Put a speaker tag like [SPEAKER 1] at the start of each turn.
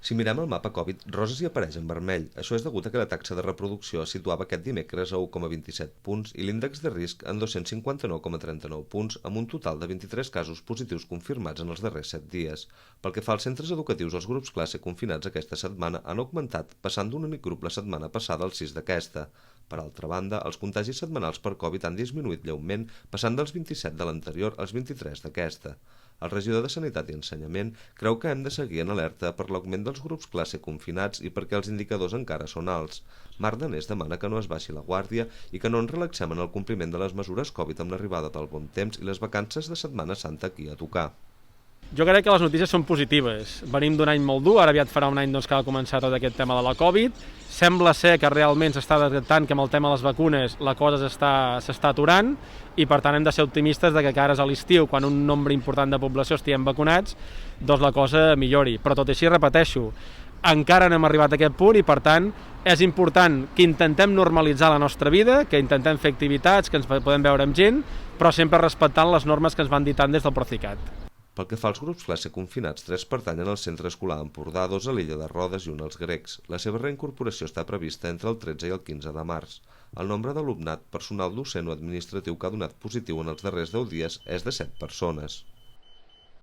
[SPEAKER 1] Si mirem el mapa Covid, Roses hi apareix en vermell. Això és degut a que la taxa de reproducció es situava aquest dimecres a 1,27 punts i l'índex de risc en 259,39 punts, amb un total de 23 casos positius confirmats en els darrers 7 dies. Pel que fa als centres educatius, els grups classe confinats aquesta setmana han augmentat, passant d'un únic grup la setmana passada al 6 d'aquesta. Per altra banda, els contagis setmanals per Covid han disminuït lleument, passant dels 27 de l'anterior als 23 d'aquesta. El regidor de Sanitat i Ensenyament creu que hem de seguir en alerta per l'augment dels grups classe confinats i perquè els indicadors encara són alts. Marc Danés demana que no es baixi la guàrdia i que no ens relaxem en el compliment de les mesures Covid amb l'arribada del bon temps i les vacances de Setmana Santa aquí a tocar.
[SPEAKER 2] Jo crec que les notícies són positives. Venim d'un any molt dur, ara aviat farà un any que ha començat tot aquest tema de la Covid. Sembla ser que realment s'està detectant que amb el tema de les vacunes la cosa s'està aturant i per tant hem de ser optimistes de que ara és a l'estiu, quan un nombre important de població estiguem vacunats, doncs la cosa millori. Però tot i així, repeteixo, encara no hem arribat a aquest punt i per tant és important que intentem normalitzar la nostra vida, que intentem fer activitats, que ens podem veure amb gent, però sempre respectant les normes que ens van dictant des del Procicat.
[SPEAKER 1] Pel que fa als grups classe confinats, 3 pertanyen al Centre Escolar Empordà, 2 a l'Illa de Rodes i 1 als Grecs. La seva reincorporació està prevista entre el 13 i el 15 de març. El nombre d'alumnat, personal docent o administratiu que ha donat positiu en els darrers 10 dies és de 7 persones.